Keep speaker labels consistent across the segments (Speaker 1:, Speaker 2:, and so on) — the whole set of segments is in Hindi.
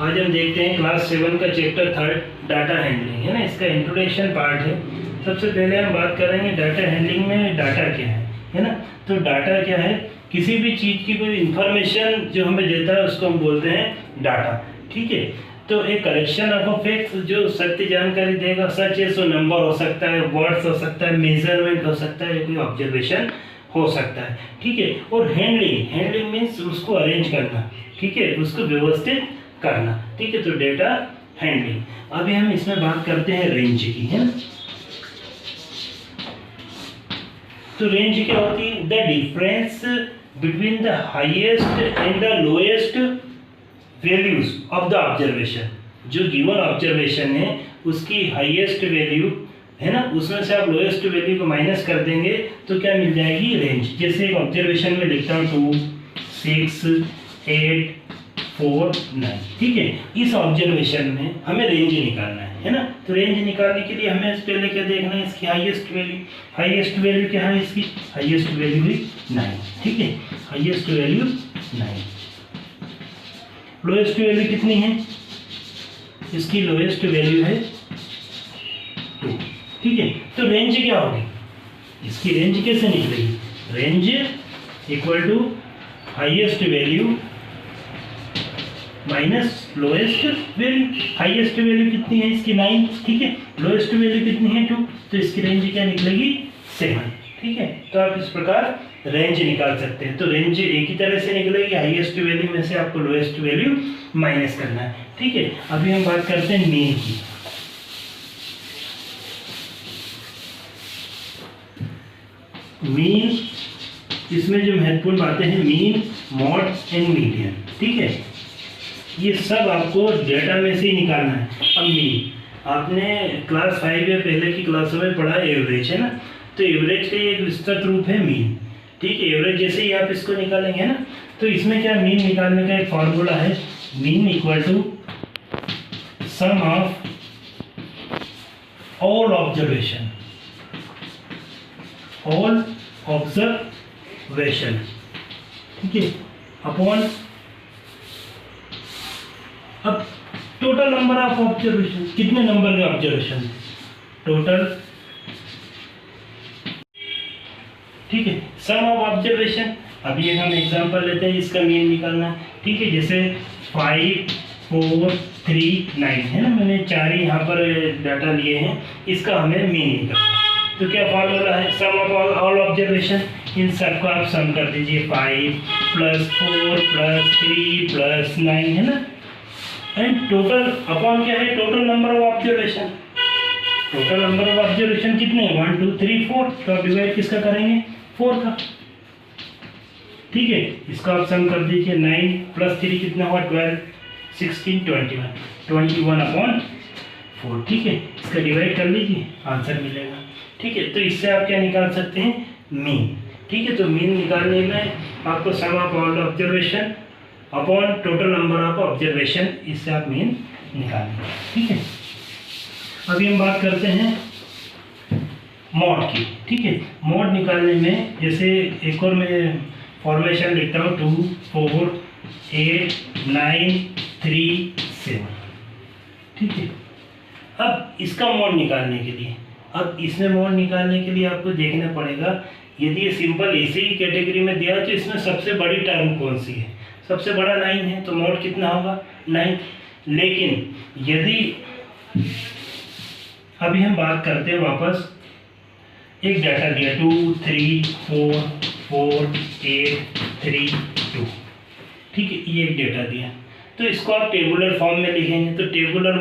Speaker 1: आज हम देखते हैं क्लास 7 का चैप्टर 3 डाटा हैंडलिंग, है ना। इसका इंट्रोडक्शन पार्ट है। सबसे पहले हम बात करेंगे डाटा हैंडलिंग में डाटा क्या है ना। तो डाटा क्या है, किसी भी चीज़ की कोई इंफॉर्मेशन जो हमें देता है उसको हम बोलते हैं डाटा, ठीक है। तो एक कलेक्शन ऑफ फैक्ट्स जो सत्य जानकारी देगा, सच है सो नंबर हो सकता है, वर्ड्स हो सकता है, मेजरमेंट हो सकता है, कोई ऑब्जर्वेशन हो सकता है, ठीक है। और हैंडलिंग मीन्स उसको अरेंज करना, ठीक है, उसको व्यवस्थित करना, ठीक है। तो डेटा हैंडलिंग। अभी हम इसमें बात करते हैं रेंज की, है ना। तो रेंज क्या होती है? The difference between the highest and the lowest values of the observation. जो गिवन ऑब्जर्वेशन है उसकी हाईएस्ट वैल्यू है ना, उसमें से आप लोएस्ट वैल्यू को माइनस कर देंगे तो क्या मिल जाएगी? रेंज। जैसे एक ऑब्जर्वेशन में लिखता हूँ 2, 6, 8, 4, 9, ठीक है। इस ऑब्जर्वेशन में हमें रेंज निकालना है ना। तो रेंज निकालने के लिए हमें पहले क्या देखना है? इसकी हाईएस्ट वैल्यू। हाईएस्ट वैल्यू क्या है इसकी? हाईएस्ट वैल्यू हुई 9, ठीक है। Highest value 9। लोएस्ट वैल्यू कितनी है? इसकी लोएस्ट वैल्यू है 2, ठीक है। तो रेंज क्या होगी? इसकी रेंज कैसे निकलेगी? Range equal to highest value minus lowest value. Highest value कितनी है इसकी? 9, ठीक है। लोएस्ट वैल्यू कितनी है? 2। तो इसकी रेंज क्या निकलेगी? 7, ठीक है। तो आप इस प्रकार रेंज निकाल सकते हैं। तो रेंज एक ही तरह से निकलेगी, हाईएस्ट वैल्यू में से आपको लोएस्ट वैल्यू माइनस करना है, ठीक है। अभी हम बात करते हैं मीन की। मीन, इसमें जो महत्वपूर्ण बातें हैं, मीन, मॉड एंड मीडियन, ठीक है। ये सब आपको डेटा में से ही निकालना है। अब मीन, आपने क्लास 5 या पहले की क्लासों में पढ़ा एवरेज, है ना। तो एवरेज का एक विस्तृत रूप है मीन, ठीक है। एवरेज जैसे ही आप इसको निकालेंगे ना, तो इसमें क्या मीन निकालने का एक फॉर्मूला है। Mean equal to sum of all observation, all observation, ठीक है, अपॉन अब टोटल नंबर ऑफ ऑब्जर्वेशन। कितने नंबर के ऑब्जर्वेशन? टोटल, ठीक है। Sum of observation. अभी एक हम एग्जांपल लेते हैं, इसका मीन निकालना है, ठीक है। जैसे 5, 4, 3, 9 है ना। मैंने 4 ही यहाँ पर डाटा लिए हैं, इसका हमें मीन निकालना है। तो क्या फॉर्मूला है? Sum of all observation. इन सबको आप सम कर दीजिए। 5 + 4 + 3 + 9, है ना। एंड टोटल अपॉन क्या है? Total number of observation. Total number of observation कितने हैं? 1, 2, 3, 4। तो आप डिवाइड किसका करेंगे? 4 का, ठीक है। इसका आप सम कर दीजिए। 9 + 3 कितना हुआ? 12, 16, 21/4, ठीक है। इसका डिवाइड कर लीजिए, आंसर मिलेगा, ठीक है। तो इससे आप क्या निकाल सकते हैं? मीन, ठीक है। तो मीन निकालने में आपको sum of all observation upon total number of observation, इससे आप मीन निकालेंगे, ठीक है। अभी हम बात करते हैं मॉड की, ठीक है। मॉड निकालने में जैसे एक और मैं फॉर्मेशन लिखता हूँ 2, 4, 8, 9, 3, 7, ठीक है। अब इसका मॉड निकालने के लिए, अब इसमें मॉड निकालने के लिए आपको देखना पड़ेगा, यदि ये सिंपल ऐसे ही कैटेगरी में दिया तो इसमें सबसे बड़ी टर्म कौन सी है? सबसे बड़ा 9 है, तो मॉड कितना होगा? 9। लेकिन यदि अभी हम बात करते हैं वापस, एक डाटा दिया 2, 3, 4, 4, 8, 3, 2, ठीक है। ये एक डेटा दिया, तो इसको आप टेबुलर फॉर्म में लिखेंगे। तो टेबुलर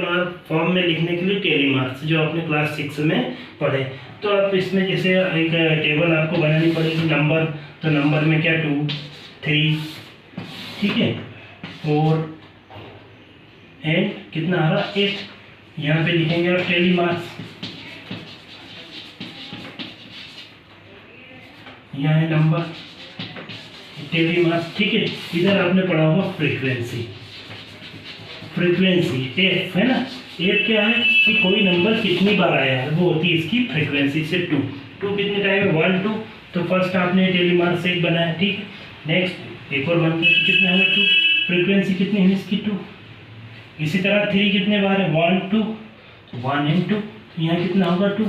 Speaker 1: फॉर्म में लिखने के लिए टेली मार्क्स जो आपने क्लास 6 में पढ़े, तो आप इसमें जैसे एक टेबल आपको बनानी पड़ेगी नंबर। तो नंबर में क्या? 2, 3, ठीक है, 4 एंड कितना आ रहा? 8। यहाँ पे लिखेंगे आप टेली मार्क्स। यहाँ है नंबर, टेली मार्क्स, ठीक है। इधर आपने पढ़ा होगा फ्रीक्वेंसी। फ्रीक्वेंसी एफ है ना। एफ क्या है कि कोई नंबर कितनी बार आया है, वो होती है इसकी फ्रीक्वेंसी। से 2 कितने टाइम है? 1, 2। तो फर्स्ट आपने टेली मार्क्स 1 बनाया, ठीक है। नेक्स्ट एक और बनते कितने हुए? 2। फ्रीक्वेंसी कितनी है इसकी? 2। इसी तरह 3 कितने बार है, 1 2, 1 and 2, यहाँ कितना होगा 2,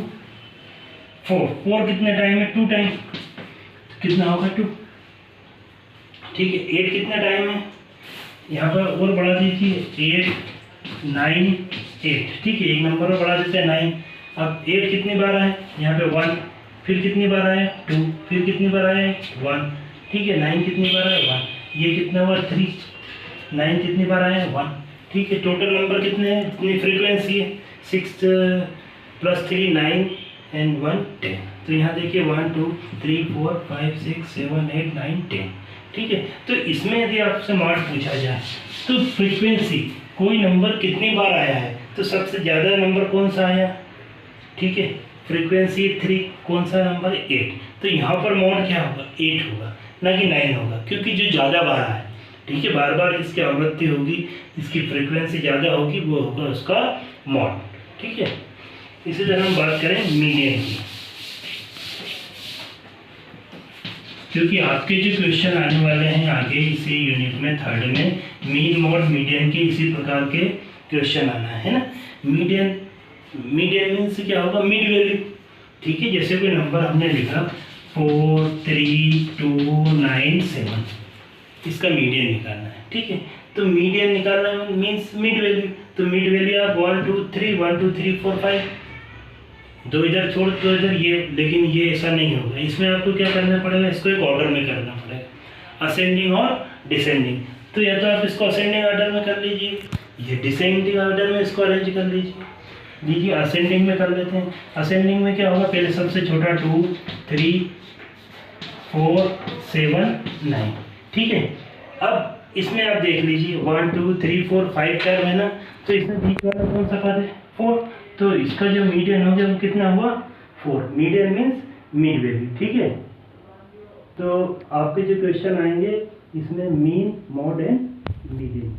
Speaker 1: 4 कितने टाइम है, 2 टाइम, कितना होगा 2, ठीक है। 8 कितने टाइम है, यहाँ पर और बढ़ा दीजिए, 8 9 8, ठीक है, एक नंबर और बढ़ा देते हैं 9। अब 8 कितनी बार आए, यहाँ पे 1, फिर कितनी बार आया 2, फिर कितनी बार आया 1, ठीक है। 9 कितनी बार आया 1, ये कितना हुआ 3, 9 कितनी बार आया 1, ठीक है। टोटल नंबर कितने हैं, इतनी फ्रीक्वेंसी है, 6 + 3 9 and 1 10। तो यहाँ देखिए 1 2 3 4 5 6 7 8 9 10, ठीक है। तो इसमें यदि आपसे मॉड पूछा जाए तो फ्रीक्वेंसी कोई नंबर कितनी बार आया है, तो सबसे ज़्यादा नंबर कौन सा आया, ठीक है, फ्रीक्वेंसी 3, कौन सा नंबर 8। तो यहाँ पर मॉड क्या होगा, 8 होगा, ना कि 9 होगा, क्योंकि जो ज़्यादा बार आया, ठीक है, बार बार इसकी आवृत्ति होगी, इसकी फ्रीक्वेंसी ज़्यादा होगी, वो होगा उसका मॉड, ठीक है। इसी तरह हम बात करें मीडियन की, क्योंकि आपके जो क्वेश्चन आने वाले हैं आगे इसी यूनिट में 3rd में, मीन मॉड मीडियन के इसी प्रकार के क्वेश्चन आना है ना। मीडियन मीन्स क्या होगा, मिड वैल्यू, ठीक है। जैसे कोई नंबर हमने लिखा 4 3 2 9 7, इसका मीडियन निकालना है, ठीक है। तो मीडियन निकालना मीन्स मिड वैल्यू, तो मिड वैल्यू आप 1 2 3 1 2 3 4 5, 2 इधर छोड़ 2 इधर, ये लेकिन ये ऐसा नहीं होगा, इसमें आपको क्या करना पड़ेगा, इसको एक ऑर्डर में करना पड़ेगा, असेंडिंग और डिसेंडिंग। तो या तो आप इसको असेंडिंग ऑर्डर में कर लीजिए, ये डिसेंडिंग ऑर्डर में इसको अरेंज कर लीजिए असेंडिंग में कर लेते हैं। असेंडिंग में क्या होगा, पहले सबसे छोटा 2 3 4 7 9, ठीक है। अब इसमें आप देख लीजिए 1 2 3 4 5 टर्म है ना, तो इसमें बीच वाला कौन सा पद है 4, तो इसका जो मीडियन हो गया वो कितना हुआ 4, मीडियन मीन्स मिड वैल्यू, ठीक है। तो आपके जो क्वेश्चन आएंगे इसमें मीन मॉड एंड मीडियन।